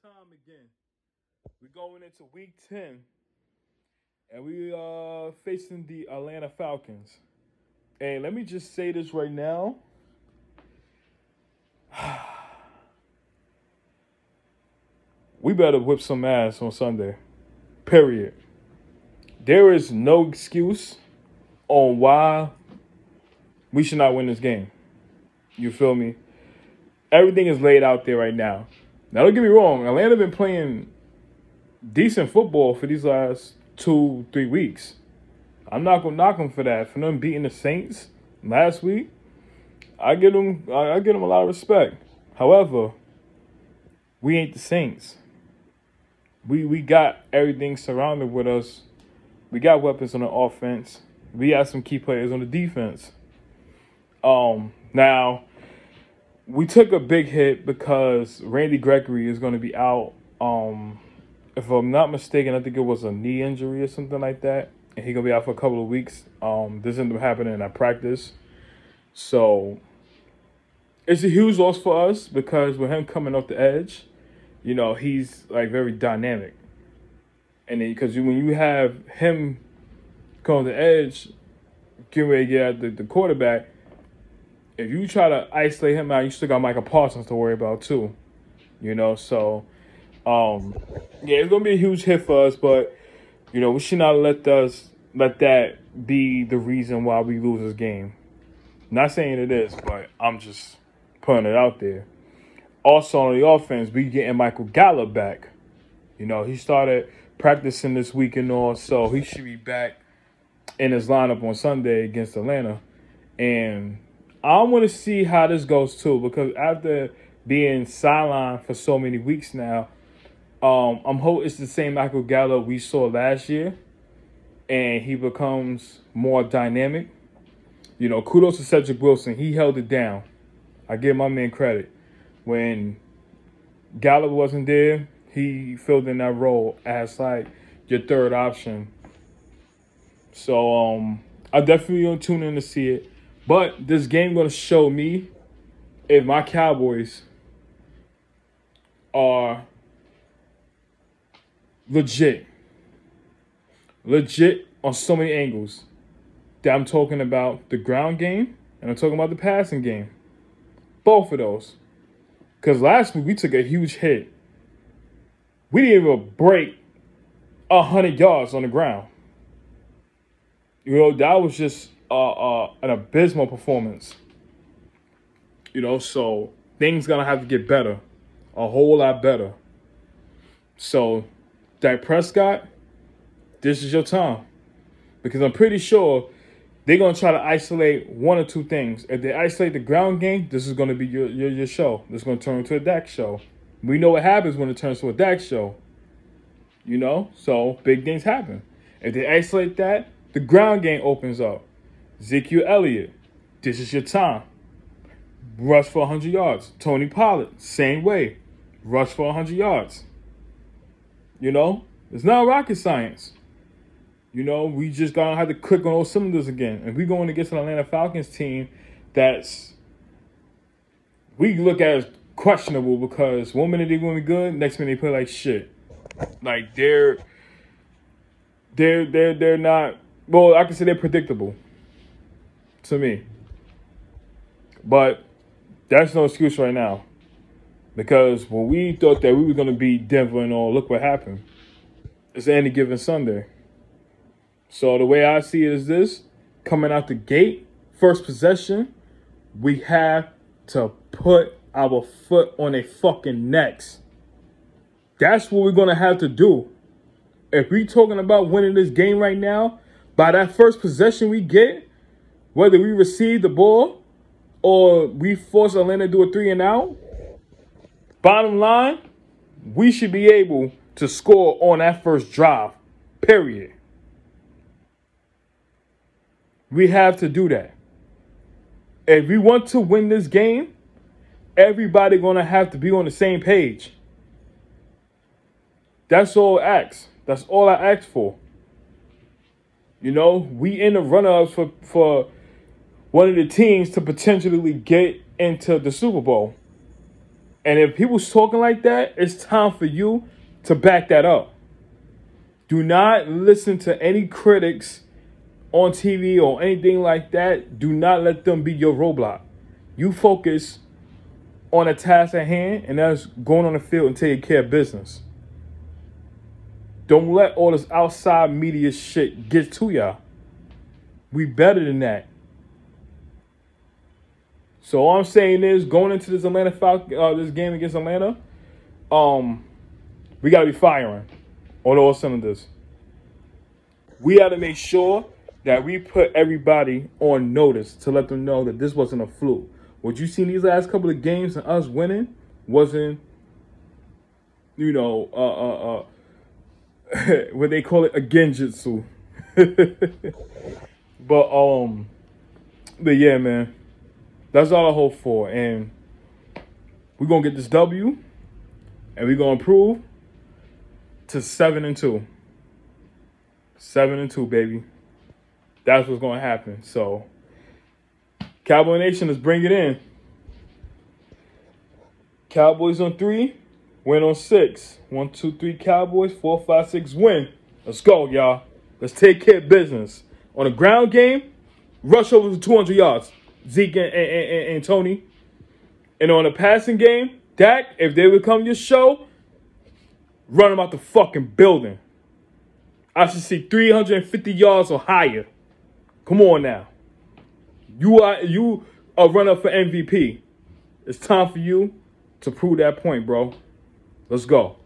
time again. We're going into week 10, and we are facing the Atlanta Falcons. And let me just say this right now. We better whip some ass on Sunday. Period. There is no excuse on why we should not win this game. You feel me? Everything is laid out there right now. Now, don't get me wrong. Atlanta been playing decent football for these last 2-3 weeks. I'm not gonna knock them for that. For them beating the Saints last week, I give them a lot of respect. However, we ain't the Saints. We got everything surrounded with us. We got weapons on the offense. We got some key players on the defense. Now we took a big hit because Randy Gregory is going to be out. If I'm not mistaken, I think it was a knee injury or something like that, and he's gonna be out for a couple of weeks. This ended up happening at practice, so it's a huge loss for us because with him coming off the edge, you know, he's like very dynamic, and then because when you have him come on the edge, getting ready to get at the quarterback, if you try to isolate him out, you still got Michael Parsons to worry about too, you know. So, yeah, it's gonna be a huge hit for us, but you know we should not let that be the reason why we lose this game. Not saying it is, but I'm just putting it out there. Also on the offense, we getting Michael Gallup back. You know, he started practicing this week and all, so he should be back in his lineup on Sunday against Atlanta. And I want to see how this goes too, because after being sidelined for so many weeks now, I'm hoping it's the same Michael Gallup we saw last year, and he becomes more dynamic. You know, kudos to Cedric Wilson. He held it down. I give my man credit. When Gallup wasn't there, he filled in that role as like your third option. So I definitely gonna tune in to see it. But this game gonna show me if my Cowboys are legit on so many angles. That I'm talking about the ground game and I'm talking about the passing game. Both of those. Because last week we took a huge hit. We didn't even break 100 yards on the ground. You know, that was just an abysmal performance. You know, so things gonna have to get better. A whole lot better. So, Dak Prescott, this is your time. Because I'm pretty sure they're going to try to isolate one or two things. If they isolate the ground game, this is going to be your show. This is going to turn into a Dak show. We know what happens when it turns to a Dak show. You know? So, big things happen. If they isolate that, the ground game opens up. Ezekiel Elliott, this is your time. Rush for 100 yards. Tony Pollard, same way. Rush for 100 yards. You know? It's not rocket science. You know, we just gonna have to click on those cylinders again. And we're going against an Atlanta Falcons team that's we look at as questionable because one minute they're gonna be good, next minute they play like shit. Like they're not, well, I can say they're predictable to me. But that's no excuse right now. Because when we thought that we were gonna beat Denver and all, look what happened. It's any given Sunday. So the way I see it is this, coming out the gate, first possession, we have to put our foot on their fucking necks. That's what we're going to have to do. If we're talking about winning this game right now, by that first possession we get, whether we receive the ball or we force Atlanta to do a 3 and out, bottom line, we should be able to score on that first drive, period. We have to do that. If we want to win this game, everybody going to have to be on the same page. That's all I ask. That's all I ask for. You know, we in the run-ups for one of the teams to potentially get into the Super Bowl. And if people's talking like that, it's time for you to back that up. Do not listen to any critics on TV or anything like that. Do not let them be your roadblock. You focus on a task at hand, and that's going on the field and taking care of business. Don't let all this outside media shit get to y'all. We better than that. So all I'm saying is, going into this this game against Atlanta, we gotta be firing on all cylinders. We gotta make sure that we put everybody on notice to let them know that this wasn't a fluke. What you seen these last couple of games and us winning wasn't, what they call it, a genjutsu. But yeah, man, that's all I hope for, and we're gonna get this W, and we're gonna improve to 7-2. 7-2, baby. That's what's gonna happen. So, Cowboy Nation, let's bring it in. Cowboys on 3, win on 6. 1, 2, 3 Cowboys, 4, 5, 6 win. Let's go, y'all. Let's take care of business. On a ground game, rush over to 200 yards. Zeke and Tony. And on a passing game, Dak, if they would come to your show, run them out the fucking building. I should see 350 yards or higher. Come on now. You are runner for MVP. It's time for you to prove that point, bro. Let's go.